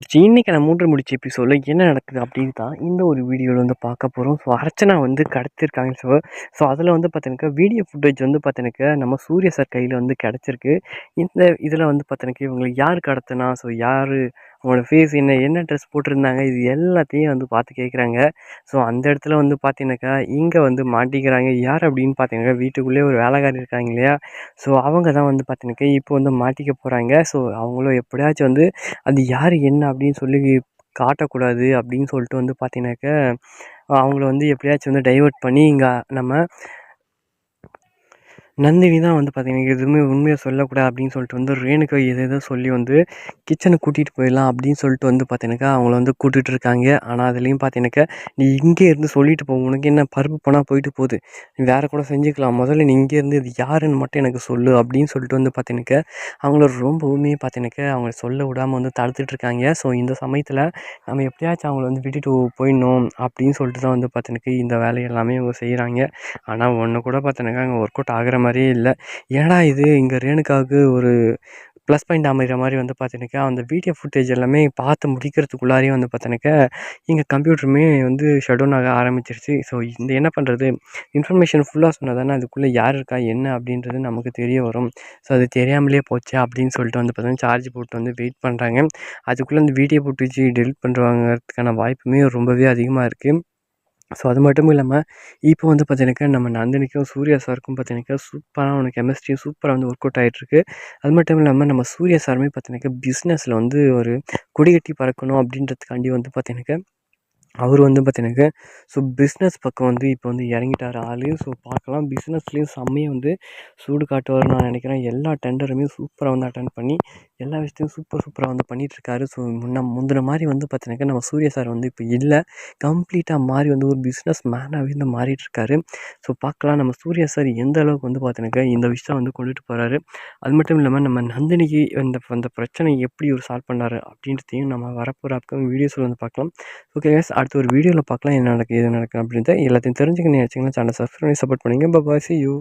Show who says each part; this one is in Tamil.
Speaker 1: இன்னைக்கான 3 முடிச்சு எபிசோட்ல என்ன நடக்குது அப்படின்னு தான் இந்த ஒரு வீடியோவில் வந்து பார்க்க போகிறோம். ஸோ அர்ச்சனா வந்து கடத்திருக்காங்க. ஸோ அதில் வந்து பார்த்தீங்கன்னாக்கா வீடியோ ஃபுட்டேஜ் வந்து பார்த்தீங்கன்னாக்கா நம்ம சூர்யா சார் கையில் வந்து கிடச்சிருக்கு. இந்த இதில் வந்து பார்த்தீங்கன்னாக்கா இவங்களை யார் கடத்தினா, ஸோ யார், அவங்களோட ஃபேஸ் என்ன, என்ன ட்ரெஸ் போட்டிருந்தாங்க, இது எல்லாத்தையும் வந்து பார்த்து கேட்குறாங்க. ஸோ அந்த இடத்துல வந்து பார்த்தீங்கன்னாக்கா இங்கே வந்து மாட்டிக்கிறாங்க. யார் அப்படின்னு பார்த்தீங்கன்னாக்கா வீட்டுக்குள்ளேயே ஒரு வேலைக்காரி இருக்காங்க இல்லையா, ஸோ அவங்க தான் வந்து பார்த்தீங்கன்னாக்கா இப்போ வந்து மாட்டிக்க போகிறாங்க. ஸோ அவங்களும் எப்படியாச்சும் வந்து அது யார் என்ன அப்படின்னு சொல்லி காட்டக்கூடாது அப்படின்னு சொல்லிட்டு வந்து பார்த்தீங்கன்னாக்கா அவங்கள வந்து எப்படியாச்சும் வந்து டைவர்ட் பண்ணி இங்கே நம்ம நந்தினி தான் வந்து பார்த்தீங்கன்னா எதுவுமே உண்மையை சொல்லக்கூடாது அப்படின்னு சொல்லிட்டு வந்து ரேணுகா எதோ சொல்லி வந்து கிச்சனுக்கு கூட்டிகிட்டு போயிடலாம் அப்படின்னு சொல்லிட்டு வந்து பார்த்தீங்கன்னாக்கா அவங்கள வந்து கூட்டிகிட்டு இருக்காங்க. ஆனால் அதுலேயும் பார்த்தீங்கன்னாக்கா நீ இங்கே இருந்து சொல்லிட்டு போ, உனக்கு என்ன பருப்பு போனால் போயிட்டு போகுது, நீ வேறு கூட செஞ்சுக்கலாம், முதல்ல நீ இங்கே இருந்து இது யாருன்னு மட்டும் எனக்கு சொல்லு அப்படின்னு சொல்லிட்டு வந்து பார்த்தீங்கன்னாக்கா அவங்கள ரொம்பவுமே பார்த்தீங்கன்னாக்கா அவங்கள சொல்ல விடாமல் வந்து தடுத்துட்டு இருக்காங்க. ஸோ இந்த சமயத்தில் நம்ம எப்படியாச்சும் அவங்கள வந்து விட்டுட்டு போயிடணும் அப்படின்னு சொல்லிட்டு தான் வந்து பார்த்தீங்கன்னாக்கா இந்த வேலையெல்லாமே இவங்க செய்கிறாங்க. ஆனால் ஒன்று கூட பார்த்தீங்கன்னாக்கா அங்கே ஒர்க் அவுட் ஆகிற மாதிரியே இல்லை. ஏன்னா இது இங்கே ரேணுகாவுக்கு ஒரு ப்ளஸ் பாயிண்ட் அமைகிற மாதிரி வந்து பார்த்தீங்கன்னாக்கா அந்த வீடியோ ஃபுட்டேஜ் எல்லாமே பார்த்து முடிக்கிறதுக்குள்ளாரையும் வந்து பார்த்தீங்கன்னாக்கா இங்கே கம்ப்யூட்டருமே வந்து ஷட் டவுன் ஆக ஆரம்பிச்சிருச்சு. ஸோ இந்த என்ன பண்ணுறது, இன்ஃபர்மேஷன் ஃபுல்லாக சொன்னால் தானே அதுக்குள்ளே யார் இருக்கா என்ன அப்படின்றது நமக்கு தெரிய வரும். ஸோ அது தெரியாமலே போச்சு அப்படின்னு சொல்லிட்டு வந்து பார்த்தீங்கன்னா சார்ஜ் போட்டு வந்து வெயிட் பண்ணுறாங்க. அதுக்குள்ளே அந்த வீடியோ ஃபுட்டேஜ் டெலிட் பண்ணுறதுக்கான வாய்ப்புமே ரொம்பவே அதிகமாக இருக்குது. ஸோ அது மட்டும் இல்லாமல் இப்போ வந்து பார்த்தீங்கன்னாக்கா நம்ம நந்தினிக்கும் சூர்யா சாருக்கும் பார்த்தீங்கன்னாக்கா சூப்பரான ஒரு கெமிஸ்ட்ரி சூப்பராக வந்து ஒர்க் அவுட் ஆகிட்டுருக்கு. அது மட்டும் இல்லாமல் நம்ம சூர்யா சாருமே பார்த்தீங்கன்னாக்கா பிஸ்னஸில் வந்து ஒரு கொடி கட்டி பறக்கணும் அப்படின்றதுக்காண்டி வந்து பார்த்தீங்கன்னாக்கா அவர் வந்து பார்த்தீங்கன்னாக்கா ஸோ பிஸ்னஸ் பக்கம் வந்து இப்போ வந்து இறங்கிட்டார் ஆள். ஸோ பார்க்கலாம், பிஸ்னஸ்லேயும் செம்மையாக வந்து சூடு காட்டுவார்னு நான் நினைக்கிறேன். எல்லா டெண்டருமே சூப்பராக வந்து அட்டெண்ட் பண்ணி எல்லா விஷயத்தையும் சூப்பராக வந்து பண்ணிகிட்ருக்காரு. ஸோ முந்தின மாதிரி வந்து பார்த்தீங்கன்னாக்கா நம்ம சூர்யா சார் வந்து இப்போ இல்லை, கம்ப்ளீட்டாக மாறி வந்து ஒரு பிஸ்னஸ் மேனாகவே வந்து மாறிட்டுருக்காரு. ஸோ பார்க்கலாம் நம்ம சூர்யா சார் எந்த அளவுக்கு வந்து பார்த்தீங்கன்னாக்கா இந்த விஷயம் வந்து கொண்டுட்டு போகிறாரு. அது மட்டும் இல்லாமல் நம்ம நந்தினிக்கு அந்த அந்த பிரச்சனையை எப்படி ஒரு சால்வ் பண்ணார் அப்படின்றதையும் நம்ம வரப்போகிற அப்கமிங் வீடியோஸில் வந்து பார்க்கலாம். ஓகே கைஸ், அடுத்த ஒரு வீடியோவில் பார்க்கலாம் என்ன நடக்குது, எது நடக்குது அப்படின்றத எல்லாத்தையும் தெரிஞ்சுக்கணும்னு நினச்சிங்கன்னா சேனலை சப்ஸ்கிரைப் பண்ணி சப்போர்ட் பண்ணுங்கள். பாய், see you.